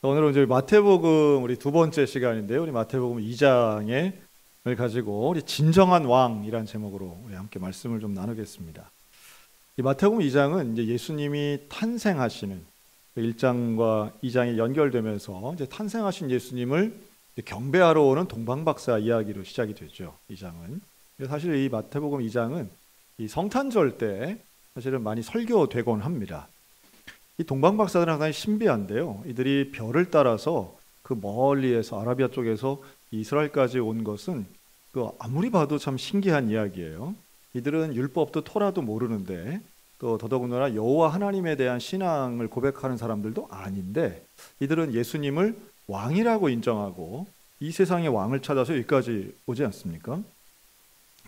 오늘은 이제 마태복음 우리 두 번째 시간인데요. 우리 마태복음 2장을 가지고 우리 진정한 왕이란 제목으로 우리 함께 말씀을 좀 나누겠습니다. 이 마태복음 2장은 이제 예수님이 탄생하시는 1장과 2장이 연결되면서 이제 탄생하신 예수님을 경배하러 오는 동방박사 이야기로 시작이 되죠. 2장은. 사실 이 마태복음 2장은 이 성탄절 때 사실은 많이 설교되곤 합니다. 이 동방박사들은 상당히 신비한데요. 이들이 별을 따라서 그 멀리에서 아라비아 쪽에서 이스라엘까지 온 것은 아무리 봐도 참 신기한 이야기예요. 이들은 율법도 토라도 모르는데 또 더더군다나 여호와 하나님에 대한 신앙을 고백하는 사람들도 아닌데 이들은 예수님을 왕이라고 인정하고 이 세상의 왕을 찾아서 여기까지 오지 않습니까?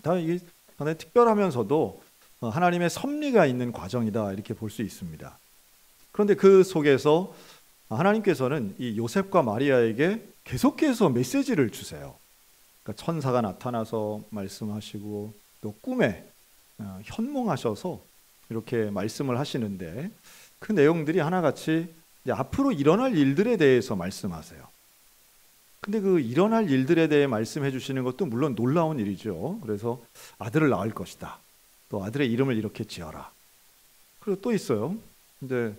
다 이게 상당히 특별하면서도 하나님의 섭리가 있는 과정이다 이렇게 볼 수 있습니다. 그런데 그 속에서 하나님께서는 이 요셉과 마리아에게 계속해서 메시지를 주세요. 그러니까 천사가 나타나서 말씀하시고 또 꿈에 현몽하셔서 이렇게 말씀을 하시는데 그 내용들이 하나같이 이제 앞으로 일어날 일들에 대해서 말씀하세요. 근데 그 일어날 일들에 대해 말씀해 주시는 것도 물론 놀라운 일이죠. 그래서 아들을 낳을 것이다. 또 아들의 이름을 이렇게 지어라. 그리고 또 있어요. 근데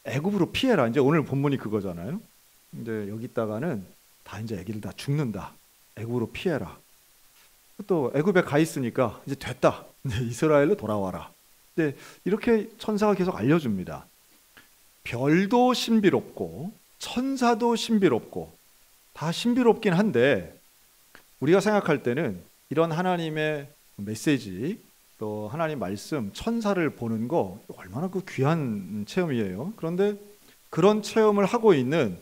애굽으로 피해라. 이제 오늘 본문이 그거잖아요. 근데 여기다가는 다 이제 애기들 다 죽는다. 애굽으로 피해라. 또 애굽에 가 있으니까 이제 됐다. 이제 이스라엘로 돌아와라. 근데 이렇게 천사가 계속 알려줍니다. 별도 신비롭고 천사도 신비롭고 다 신비롭긴 한데 우리가 생각할 때는 이런 하나님의 메시지 또 하나님 말씀, 천사를 보는 거 얼마나 그 귀한 체험이에요. 그런데 그런 체험을 하고 있는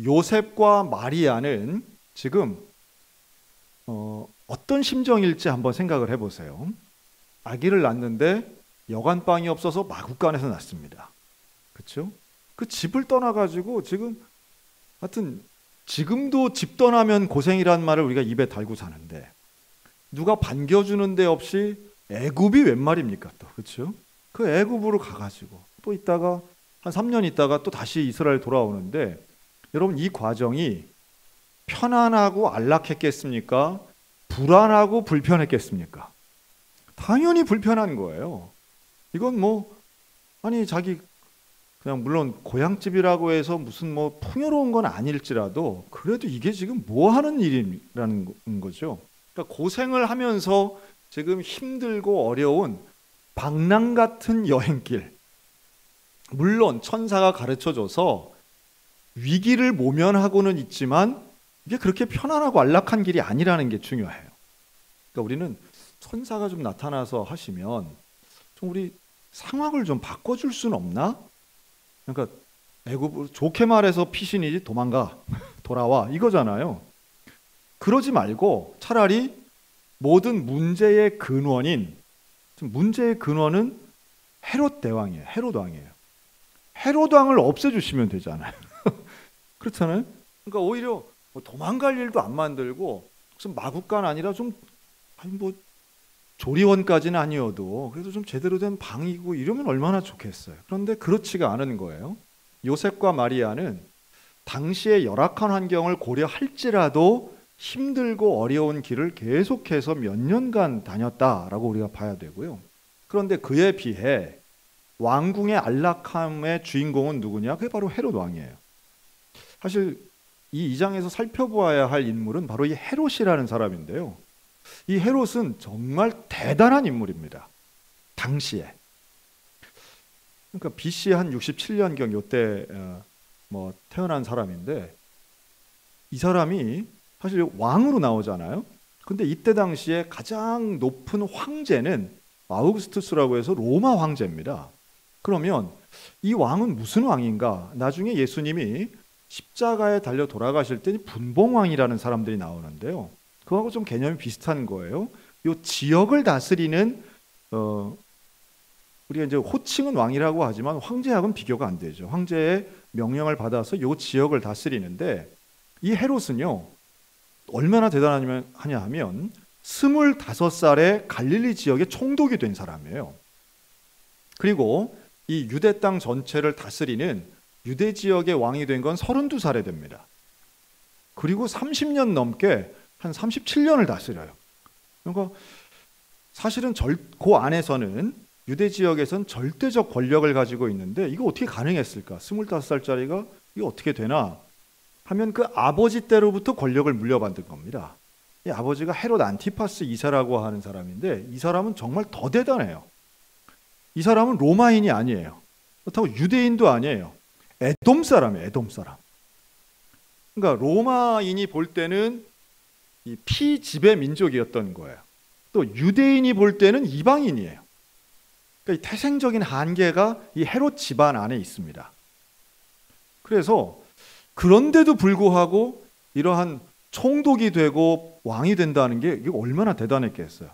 요셉과 마리아는 지금 어떤 심정일지 한번 생각을 해보세요. 아기를 낳는데 여간방이 없어서 마구간에서 낳습니다. 그렇죠? 그 집을 떠나가지고 하여튼 지금도 집 떠나면 고생이란 말을 우리가 입에 달고 사는데 누가 반겨주는 데 없이 애굽이 웬 말입니까 또, 그렇죠? 그 애굽으로 가가지고 또 있다가 한 3년 있다가 또 다시 이스라엘 돌아오는데 여러분 이 과정이 편안하고 안락했겠습니까? 불안하고 불편했겠습니까? 당연히 불편한 거예요. 이건 자기 그냥 물론 고향집이라고 해서 무슨 풍요로운 건 아닐지라도 그래도 이게 지금 뭐 하는 일이라는 거죠. 그러니까 고생을 하면서 지금 힘들고 어려운 방랑 같은 여행길. 물론 천사가 가르쳐줘서 위기를 모면하고는 있지만 이게 그렇게 편안하고 안락한 길이 아니라는 게 중요해요. 그러니까 우리는 천사가 좀 나타나서 하시면 좀 우리 상황을 좀 바꿔줄 수는 없나? 그러니까 애굽 좋게 말해서 피신이지 도망가 돌아와 이거잖아요. 그러지 말고 차라리 모든 문제의 근원은 헤롯 대왕이에요. 헤롯 왕이에요. 헤롯 왕을 없애주시면 되잖아요. 그렇잖아요. 그러니까 오히려 도망갈 일도 안 만들고 무슨 마구간 아니라 조리원까지는 아니어도 그래도 좀 제대로 된 방이고 이러면 얼마나 좋겠어요. 그런데 그렇지가 않은 거예요. 요셉과 마리아는 당시의 열악한 환경을 고려할지라도 힘들고 어려운 길을 계속해서 몇 년간 다녔다라고 우리가 봐야 되고요. 그런데 그에 비해 왕궁의 안락함의 주인공은 누구냐? 그게 바로 헤롯 왕이에요. 사실 이 2장에서 살펴보아야 할 인물은 바로 이 헤롯이라는 사람인데요. 이 헤롯은 정말 대단한 인물입니다. 당시에. 그러니까 BC 한 67년경 요때 태어난 사람인데 이 사람이 사실 왕으로 나오잖아요. 근데 이때 당시에 가장 높은 황제는 아우구스투스라고 해서 로마 황제입니다. 그러면 이 왕은 무슨 왕인가? 나중에 예수님이 십자가에 달려 돌아가실 때 분봉왕이라는 사람들이 나오는데요. 그거하고 좀 개념이 비슷한 거예요. 이 지역을 다스리는 우리가 이제 호칭은 왕이라고 하지만 황제하고는 비교가 안 되죠. 황제의 명령을 받아서 이 지역을 다스리는데 이 헤롯은요. 얼마나 대단하냐 하면 25살에 갈릴리 지역의 총독이 된 사람이에요. 그리고 이 유대 땅 전체를 다스리는 유대 지역의 왕이 된 건 32살에 됩니다. 그리고 30년 넘게 한 37년을 다스려요. 그러니까 사실은 그 안에서는 유대 지역에선 절대적 권력을 가지고 있는데 이거 어떻게 가능했을까? 25살짜리가 이거 어떻게 되나 하면 그 아버지 때로부터 권력을 물려받은 겁니다. 이 아버지가 헤롯 안티파스 2세라고 하는 사람인데 이 사람은 정말 더 대단해요. 이 사람은 로마인이 아니에요. 그렇다고 유대인도 아니에요. 에돔 사람이에요. 에돔 사람. 그러니까 로마인이 볼 때는 이 피지배 민족이었던 거예요. 또 유대인이 볼 때는 이방인이에요. 그러니까 이 태생적인 한계가 이 헤롯 집안 안에 있습니다. 그래서 그런데도 불구하고 이러한 총독이 되고 왕이 된다는 게 이게 얼마나 대단했겠어요.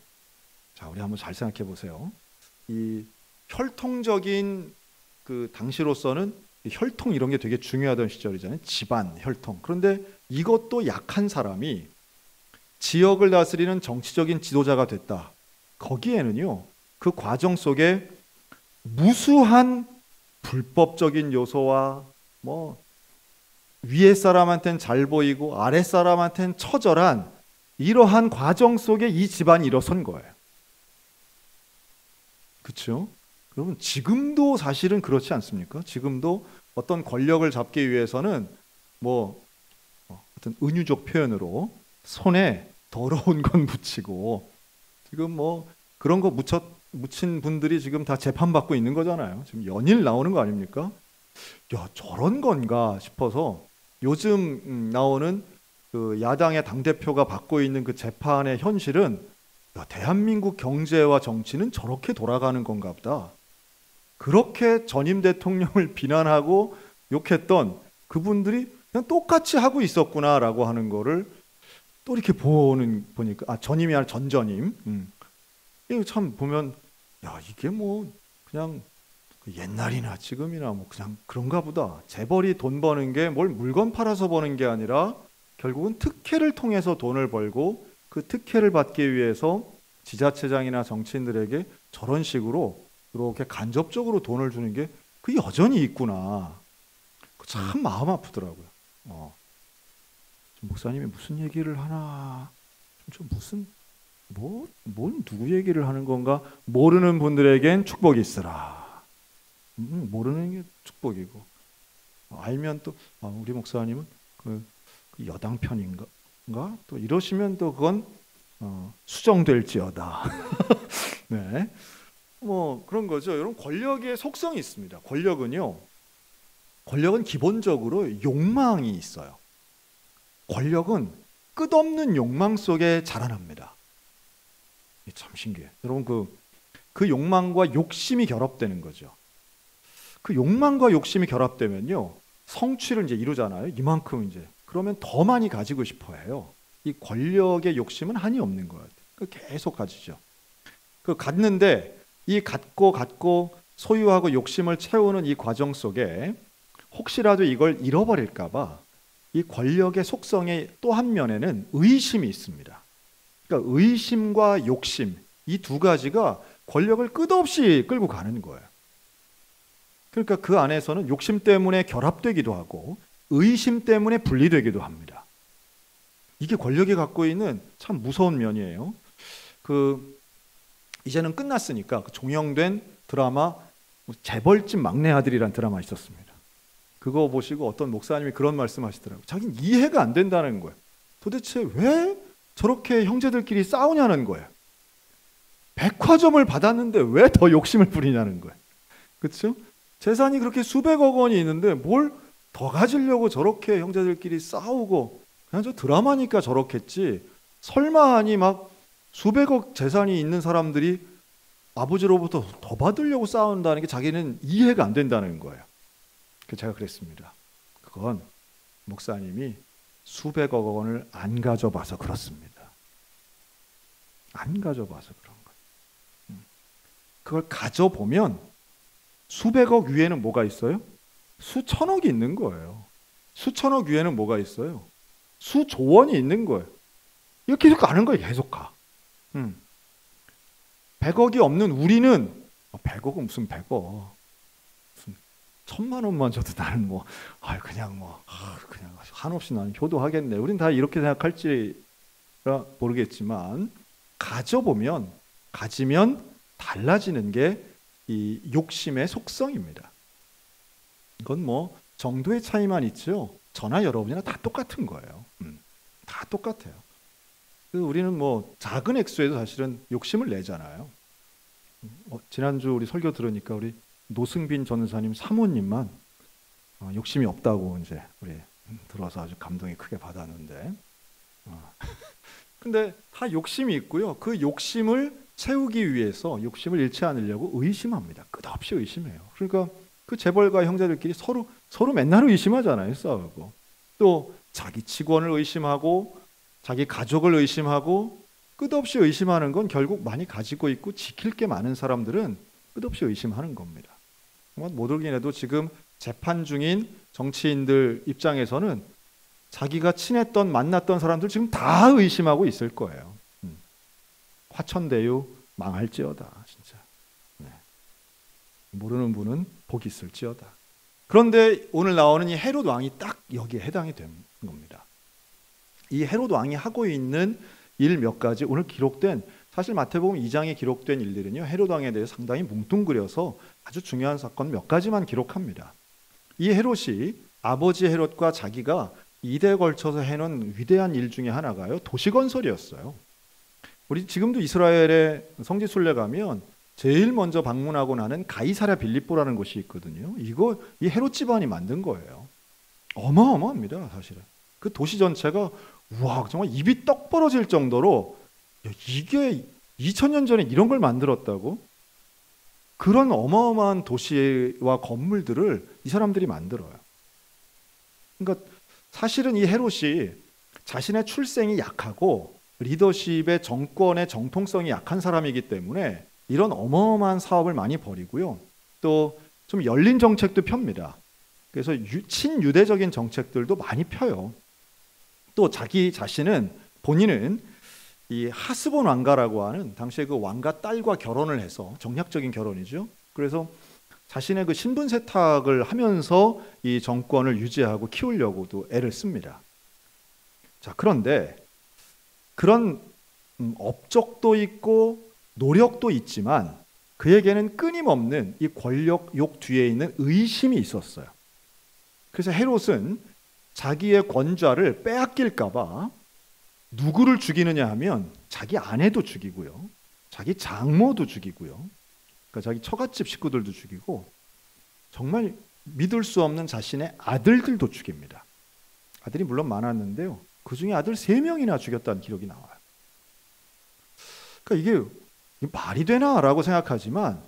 자, 우리 한번 잘 생각해 보세요. 이 혈통적인 그 당시로서는 혈통 이런 게 되게 중요하던 시절이잖아요. 집안 혈통. 그런데 이것도 약한 사람이 지역을 다스리는 정치적인 지도자가 됐다. 거기에는요, 그 과정 속에 무수한 불법적인 요소와 뭐 위에 사람한테는 잘 보이고 아래 사람한테는 처절한 이러한 과정 속에 이 집안이 일어선 거예요. 그렇죠? 여러분 지금도 사실은 그렇지 않습니까? 지금도 어떤 권력을 잡기 위해서는 뭐 어떤 은유적 표현으로 손에 더러운 건 묻히고 지금 뭐 그런 거 묻힌 분들이 지금 다 재판받고 있는 거잖아요. 지금 연일 나오는 거 아닙니까? 야, 저런 건가 싶어서 요즘 나오는 그 야당의 당대표가 받고 있는 그 재판의 현실은 야, 대한민국 경제와 정치는 저렇게 돌아가는 건가 보다. 그렇게 전임 대통령을 비난하고 욕했던 그분들이 그냥 똑같이 하고 있었구나라고 하는 거를 또 이렇게 보니까 전임이 아니라 전전임. 이거 참 보면 야, 이게 뭐 그냥 옛날이나 지금이나 뭐 그냥 그런가 보다. 재벌이 돈 버는 게 뭘 물건 팔아서 버는 게 아니라 결국은 특혜를 통해서 돈을 벌고 그 특혜를 받기 위해서 지자체장이나 정치인들에게 저런 식으로 이렇게 간접적으로 돈을 주는 게 그 여전히 있구나. 참 마음 아프더라고요. 목사님이 무슨 얘기를 하나 좀 무슨 뭔 누구 얘기를 하는 건가 모르는 분들에겐 축복이 있으라. 모르는 게 축복이고 알면 또 우리 목사님은 그 여당 편인가 또 이러시면 또 그건 수정될지어다. 네, 뭐 그런 거죠. 여러분 권력의 속성이 있습니다. 권력은 기본적으로 욕망이 있어요. 권력은 끝없는 욕망 속에 자라납니다. 참 신기해. 여러분 그 욕망과 욕심이 결합되는 거죠. 그 욕망과 욕심이 결합되면요 성취를 이제 이루잖아요. 이만큼 이제 그러면 더 많이 가지고 싶어해요. 이 권력의 욕심은 한이 없는 거예요. 계속 가지죠. 그 갖는데 이 갖고 소유하고 욕심을 채우는 이 과정 속에 혹시라도 이걸 잃어버릴까봐 이 권력의 속성의 또 한 면에는 의심이 있습니다. 그러니까 의심과 욕심 이 두 가지가 권력을 끝없이 끌고 가는 거예요. 그러니까 그 안에서는 욕심 때문에 결합되기도 하고 의심 때문에 분리되기도 합니다. 이게 권력이 갖고 있는 참 무서운 면이에요. 이제는 끝났으니까 종영된 드라마 재벌집 막내 아들이라는 드라마 있었습니다. 그거 보시고 어떤 목사님이 그런 말씀하시더라고요. 자기는 이해가 안 된다는 거예요. 도대체 왜 저렇게 형제들끼리 싸우냐는 거예요. 백화점을 받았는데 왜 더 욕심을 부리냐는 거예요. 그렇죠? 재산이 그렇게 수백억 원이 있는데 뭘 더 가지려고 저렇게 형제들끼리 싸우고 그냥 저 드라마니까 저렇겠지. 설마 하니 막 수백억 재산이 있는 사람들이 아버지로부터 더 받으려고 싸운다는 게 자기는 이해가 안 된다는 거예요. 그래서 제가 그랬습니다. 그건 목사님이 수백억 원을 안 가져봐서 그렇습니다. 안 가져봐서 그런 거예요. 그걸 가져보면 수백억 위에는 뭐가 있어요? 수천억이 있는 거예요. 수천억 위에는 뭐가 있어요? 수조원이 있는 거예요. 이거 계속 가는 거예요. 계속 가. 100억이 없는 우리는 100억은 무슨 100억. 무슨 1,000만 원만 줘도 나는 그냥 한없이 나는 효도하겠네. 우린 다 이렇게 생각할지라 모르겠지만 가지면 달라지는 게 이 욕심의 속성입니다. 이건 정도의 차이만 있죠. 저나 여러분이나 다 똑같은 거예요. 다 똑같아요. 우리는 작은 액수에도 사실은 욕심을 내잖아요. 지난주 우리 설교 들으니까 우리 노승빈 전사님 사모님만 욕심이 없다고 이제 우리 들어서 아주 감동이 크게 받았는데, 근데 다 욕심이 있고요. 그 욕심을 채우기 위해서 욕심을 잃지 않으려고 의심합니다. 끝없이 의심해요. 그러니까 그 재벌가 형제들끼리 서로 맨날 의심하잖아요. 싸우고 또 자기 직원을 의심하고 자기 가족을 의심하고, 끝없이 의심하는 건 결국 많이 가지고 있고 지킬 게 많은 사람들은 끝없이 의심하는 겁니다. 못 울긴 해도 지금 재판 중인 정치인들 입장에서는 자기가 친했던 만났던 사람들 지금 다 의심하고 있을 거예요. 화천대유 망할지어다 진짜. 모르는 분은 복이 있을지어다. 그런데 오늘 나오는 이 헤롯 왕이 딱 여기에 해당이 되는 겁니다. 이 헤롯 왕이 하고 있는 일 몇 가지, 오늘 기록된, 사실 마태복음 2장에 기록된 일들은요, 헤롯 왕에 대해 상당히 뭉뚱그려서 아주 중요한 사건 몇 가지만 기록합니다. 이 헤롯이 아버지 헤롯과 자기가 2대에 걸쳐서 해놓은 위대한 일 중에 하나가요, 도시 건설이었어요. 우리 지금도 이스라엘의 성지 순례 가면 제일 먼저 방문하고 나는 가이사랴 빌립보라는 곳이 있거든요. 이 헤롯 집안이 만든 거예요. 어마어마합니다, 사실은. 그 도시 전체가 정말 입이 떡 벌어질 정도로, 이게 2000년 전에 이런 걸 만들었다고? 그런 어마어마한 도시와 건물들을 이 사람들이 만들어요. 그러니까 사실은 이 헤롯이 자신의 출생이 약하고 리더십의 정권의 정통성이 약한 사람이기 때문에 이런 어마어마한 사업을 많이 벌이고요. 또 좀 열린 정책도 펴니다. 그래서 친유대적인 정책들도 많이 펴요. 또 자기 자신은, 본인은 이 하스본 왕가라고 하는 당시에 그 왕가 딸과 결혼을 해서, 정략적인 결혼이죠. 그래서 자신의 그 신분 세탁을 하면서 이 정권을 유지하고 키우려고도 애를 씁니다. 자, 그런데 그런 업적도 있고 노력도 있지만 그에게는 끊임없는 이 권력욕 뒤에 있는 의심이 있었어요. 그래서 헤롯은 자기의 권좌를 빼앗길까 봐 누구를 죽이느냐 하면 자기 아내도 죽이고요, 자기 장모도 죽이고요, 그러니까 자기 처갓집 식구들도 죽이고, 정말 믿을 수 없는 자신의 아들들도 죽입니다. 아들이 물론 많았는데요, 그 중에 아들 3명이나 죽였다는 기록이 나와요. 그러니까 이게 말이 되나라고 생각하지만,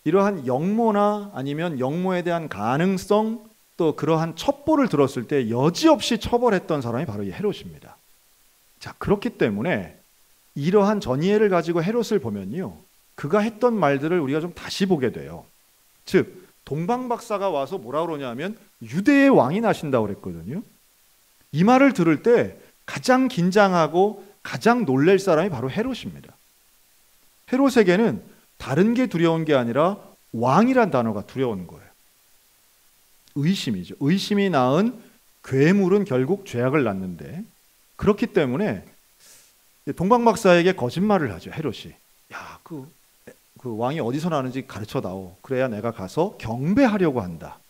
이러한 역모나 아니면 역모에 대한 가능성, 또 그러한 첩보를 들었을 때 여지없이 처벌했던 사람이 바로 이 헤롯입니다. 자, 그렇기 때문에 이러한 전이해를 가지고 헤롯을 보면요, 그가 했던 말들을 우리가 좀 다시 보게 돼요. 즉, 동방박사가 와서 뭐라 그러냐면 유대의 왕이 나신다고 그랬거든요. 이 말을 들을 때 가장 긴장하고 가장 놀랄 사람이 바로 헤롯입니다. 헤롯에게는 다른 게 두려운 게 아니라 왕이란 단어가 두려운 거예요. 의심이죠. 의심이 낳은 괴물은 결국 죄악을 낳는데, 그렇기 때문에 동방박사에게 거짓말을 하죠, 헤롯이. 야, 그 왕이 어디서 나는지 가르쳐다오. 그래야 내가 가서 경배하려고 한다.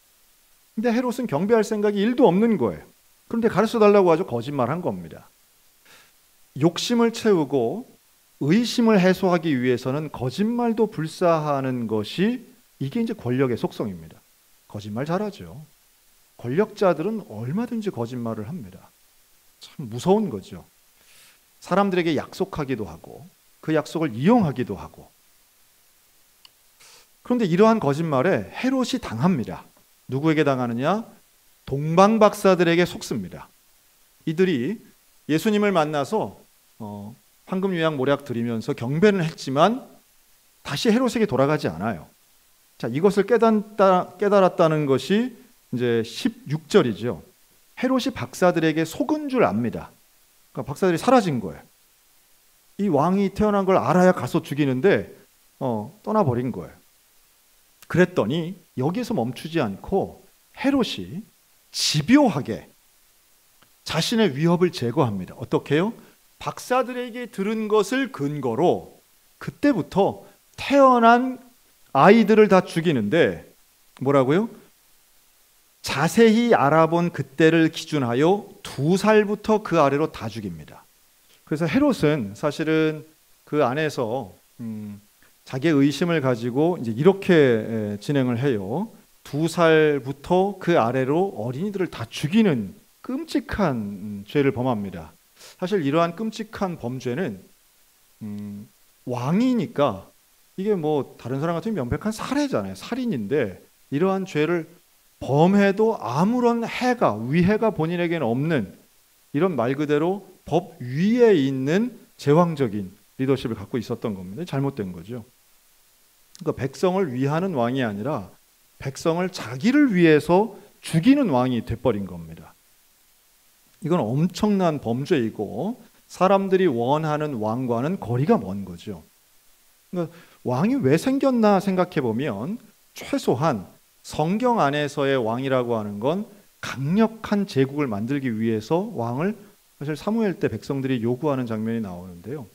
근데 헤롯은 경배할 생각이 1도 없는 거예요. 그런데 가르쳐달라고 하죠. 거짓말한 겁니다. 욕심을 채우고 의심을 해소하기 위해서는 거짓말도 불사하는 것이, 이게 이제 권력의 속성입니다. 거짓말 잘하죠. 권력자들은 얼마든지 거짓말을 합니다. 참 무서운 거죠. 사람들에게 약속하기도 하고 그 약속을 이용하기도 하고. 그런데 이러한 거짓말에 헤롯이 당합니다. 누구에게 당하느냐? 동방박사들에게 속습니다. 이들이 예수님을 만나서 황금유향 모략 드리면서 경배는 했지만 다시 헤롯에게 돌아가지 않아요. 자, 이것을 깨달았다는 것이 이제 16절이죠. 헤롯이 박사들에게 속은 줄 압니다. 그러니까 박사들이 사라진 거예요. 이 왕이 태어난 걸 알아야 가서 죽이는데 떠나버린 거예요. 그랬더니 여기에서 멈추지 않고 헤롯이 집요하게 자신의 위협을 제거합니다. 어떻게 해요? 박사들에게 들은 것을 근거로 그때부터 태어난 아이들을 다 죽이는데 뭐라고요? 자세히 알아본 그때를 기준하여 2살부터 그 아래로 다 죽입니다. 그래서 헤롯은 사실은 그 안에서 자기의 의심을 가지고 이제 이렇게 진행을 해요. 2살부터 그 아래로 어린이들을 다 죽이는 끔찍한 죄를 범합니다. 사실 이러한 끔찍한 범죄는 왕이니까 이게 뭐 다른 사람 같으면 명백한 살해잖아요. 살인인데 이러한 죄를 범해도 아무런 해가 위해가 본인에게는 없는 이런 말 그대로 법 위에 있는 제왕적인 리더십을 갖고 있었던 겁니다. 잘못된 거죠. 그러니까 백성을 위하는 왕이 아니라 백성을 자기를 위해서 죽이는 왕이 돼버린 겁니다. 이건 엄청난 범죄이고 사람들이 원하는 왕과는 거리가 먼 거죠. 그러니까 왕이 왜 생겼나 생각해 보면 최소한 성경 안에서의 왕이라고 하는 건 강력한 제국을 만들기 위해서 왕을 사실 사무엘 때 백성들이 요구하는 장면이 나오는데요.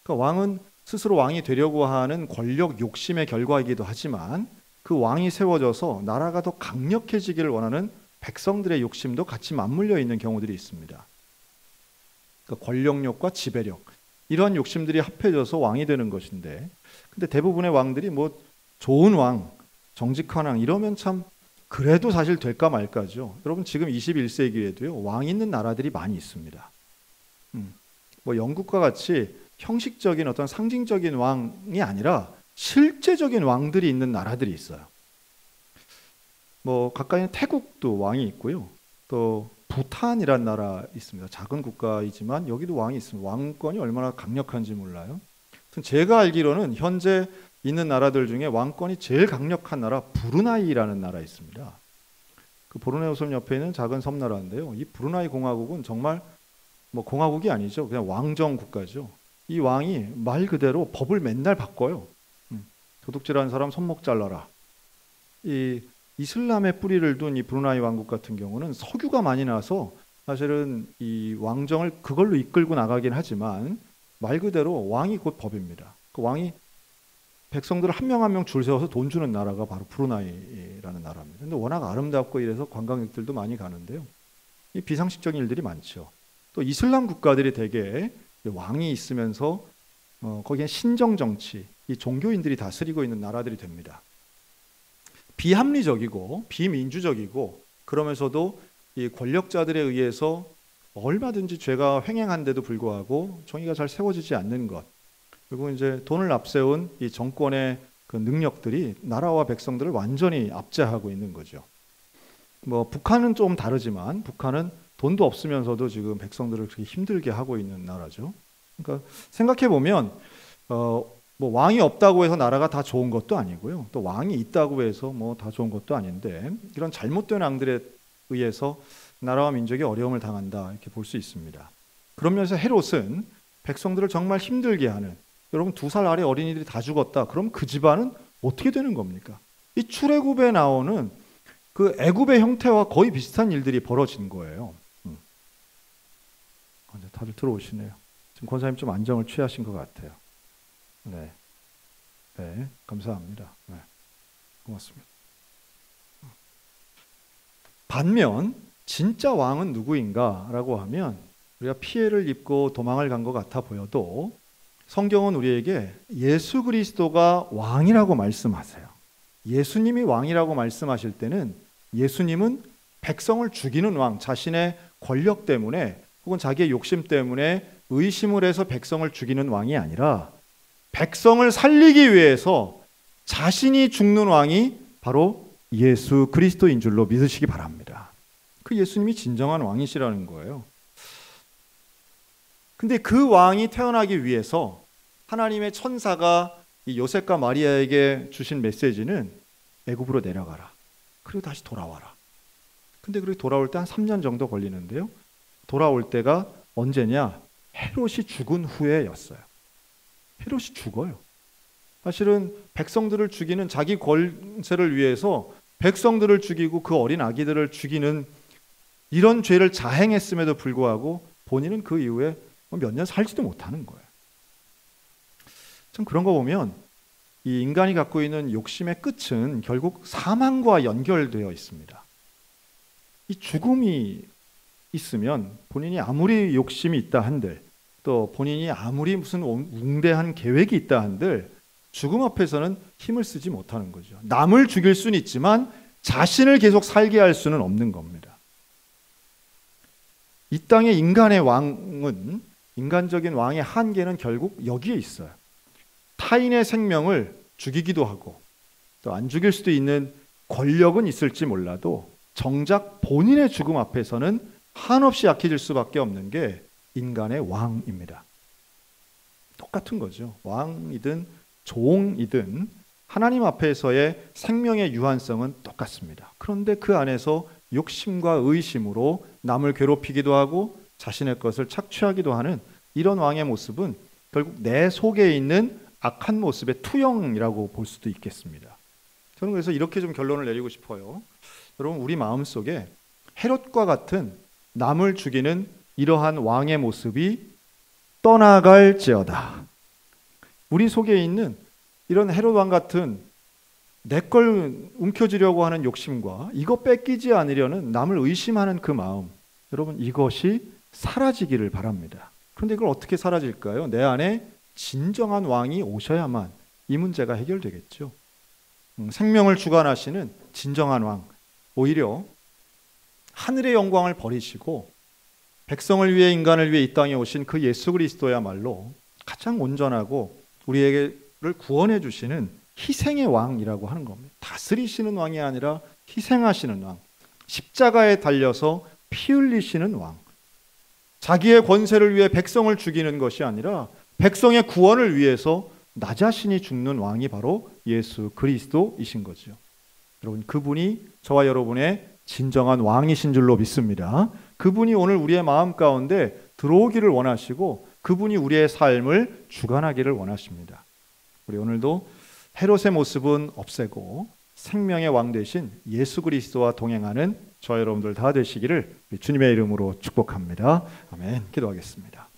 그러니까 왕은 스스로 왕이 되려고 하는 권력 욕심의 결과이기도 하지만 그 왕이 세워져서 나라가 더 강력해지기를 원하는 백성들의 욕심도 같이 맞물려 있는 경우들이 있습니다. 그러니까 권력욕과 지배력 이러한 욕심들이 합해져서 왕이 되는 것인데 근데 대부분의 왕들이 뭐 좋은 왕, 정직한 왕 이러면 참 그래도 사실 될까 말까죠. 여러분 지금 21세기에도요 왕 있는 나라들이 많이 있습니다. 뭐 영국과 같이 형식적인 어떤 상징적인 왕이 아니라 실제적인 왕들이 있는 나라들이 있어요. 뭐 가까이는 태국도 왕이 있고요. 또 부탄이란 나라 있습니다. 작은 국가이지만 여기도 왕이 있습니다. 왕권이 얼마나 강력한지 몰라요. 제가 알기로는 현재 있는 나라들 중에 왕권이 제일 강력한 나라 브루나이라는 나라 있습니다. 그 보르네오 섬 옆에 있는 작은 섬나라인데요. 이 브루나이 공화국은 정말 뭐 공화국이 아니죠. 그냥 왕정 국가죠. 이 왕이 말 그대로 법을 맨날 바꿔요. 도둑질하는 사람 손목 잘라라. 이 이슬람의 뿌리를 둔 이 브루나이 왕국 같은 경우는 석유가 많이 나서 사실은 이 왕정을 그걸로 이끌고 나가긴 하지만 말 그대로 왕이 곧 법입니다. 그 왕이 백성들을 한 명 한 명 줄 세워서 돈 주는 나라가 바로 브루나이라는 나라입니다. 근데 워낙 아름답고 이래서 관광객들도 많이 가는데요. 이 비상식적인 일들이 많죠. 또 이슬람 국가들이 대개 왕이 있으면서 거기에 신정 정치, 이 종교인들이 다스리고 있는 나라들이 됩니다. 비합리적이고 비민주적이고 그러면서도 이 권력자들에 의해서 얼마든지 죄가 횡행한데도 불구하고 정의가 잘 세워지지 않는 것. 그리고 이제 돈을 앞세운 이 정권의 그 능력들이 나라와 백성들을 완전히 압제하고 있는 거죠. 뭐 북한은 좀 다르지만 북한은 돈도 없으면서도 지금 백성들을 그렇게 힘들게 하고 있는 나라죠. 그러니까 생각해 보면 뭐 왕이 없다고 해서 나라가 다 좋은 것도 아니고요. 또 왕이 있다고 해서 뭐 다 좋은 것도 아닌데 이런 잘못된 왕들에 의해서 나라와 민족이 어려움을 당한다 이렇게 볼 수 있습니다. 그런 면에서 헤롯은 백성들을 정말 힘들게 하는 여러분 2살 아래 어린이들이 다 죽었다. 그럼 그 집안은 어떻게 되는 겁니까? 이 출애굽에 나오는 그 애굽의 형태와 거의 비슷한 일들이 벌어진 거예요. 다들 들어오시네요. 지금 권사님 좀 안정을 취하신 것 같아요. 네, 네, 감사합니다. 네, 고맙습니다. 반면 진짜 왕은 누구인가라고 하면 우리가 피해를 입고 도망을 간 것 같아 보여도 성경은 우리에게 예수 그리스도가 왕이라고 말씀하세요. 예수님이 왕이라고 말씀하실 때는 예수님은 백성을 죽이는 왕, 자신의 권력 때문에 혹은 자기의 욕심 때문에 의심을 해서 백성을 죽이는 왕이 아니라 백성을 살리기 위해서 자신이 죽는 왕이 바로 예수 그리스도인 줄로 믿으시기 바랍니다. 그 예수님이 진정한 왕이시라는 거예요. 근데 그 왕이 태어나기 위해서 하나님의 천사가 이 요셉과 마리아에게 주신 메시지는 애굽으로 내려가라. 그리고 다시 돌아와라. 근데 그렇게 돌아올 때 한 3년 정도 걸리는데요. 돌아올 때가 언제냐? 헤롯이 죽은 후에였어요. 헤롯이 죽어요. 사실은 백성들을 죽이는 자기 권세를 위해서 백성들을 죽이고 그 어린 아기들을 죽이는 이런 죄를 자행했음에도 불구하고 본인은 그 이후에 몇 년 살지도 못하는 거예요. 참 그런 거 보면 이 인간이 갖고 있는 욕심의 끝은 결국 사망과 연결되어 있습니다. 이 죽음이 있으면 본인이 아무리 욕심이 있다 한들, 또 본인이 아무리 무슨 웅대한 계획이 있다 한들 죽음 앞에서는 힘을 쓰지 못하는 거죠. 남을 죽일 수는 있지만 자신을 계속 살게 할 수는 없는 겁니다. 이 땅의 인간의 왕은, 인간적인 왕의 한계는 결국 여기에 있어요. 타인의 생명을 죽이기도 하고 또 안 죽일 수도 있는 권력은 있을지 몰라도 정작 본인의 죽음 앞에서는 한없이 약해질 수밖에 없는 게 인간의 왕입니다. 똑같은 거죠. 왕이든 종이든 하나님 앞에서의 생명의 유한성은 똑같습니다. 그런데 그 안에서 욕심과 의심으로 남을 괴롭히기도 하고 자신의 것을 착취하기도 하는 이런 왕의 모습은 결국 내 속에 있는 악한 모습의 투영이라고 볼 수도 있겠습니다. 저는 그래서 이렇게 좀 결론을 내리고 싶어요. 여러분, 우리 마음속에 헤롯과 같은 남을 죽이는 이러한 왕의 모습이 떠나갈지어다. 우리 속에 있는 이런 헤롯 왕 같은 내 걸 움켜쥐려고 하는 욕심과 이거 뺏기지 않으려는 남을 의심하는 그 마음, 여러분 이것이 사라지기를 바랍니다. 그런데 이걸 어떻게 사라질까요? 내 안에 진정한 왕이 오셔야만 이 문제가 해결되겠죠. 생명을 주관하시는 진정한 왕, 오히려 하늘의 영광을 버리시고 백성을 위해, 인간을 위해 이 땅에 오신 그 예수 그리스도야말로 가장 온전하고 우리에게를 구원해 주시는 희생의 왕이라고 하는 겁니다. 다스리시는 왕이 아니라 희생하시는 왕, 십자가에 달려서 피 흘리시는 왕, 자기의 권세를 위해 백성을 죽이는 것이 아니라 백성의 구원을 위해서 나 자신이 죽는 왕이 바로 예수 그리스도이신 거죠. 여러분, 그분이 저와 여러분의 진정한 왕이신 줄로 믿습니다. 그분이 오늘 우리의 마음 가운데 들어오기를 원하시고 그분이 우리의 삶을 주관하기를 원하십니다. 우리 오늘도 헤롯의 모습은 없애고 생명의 왕 되신 예수 그리스도와 동행하는 저와 여러분들 다 되시기를 주님의 이름으로 축복합니다. 아멘. 기도하겠습니다.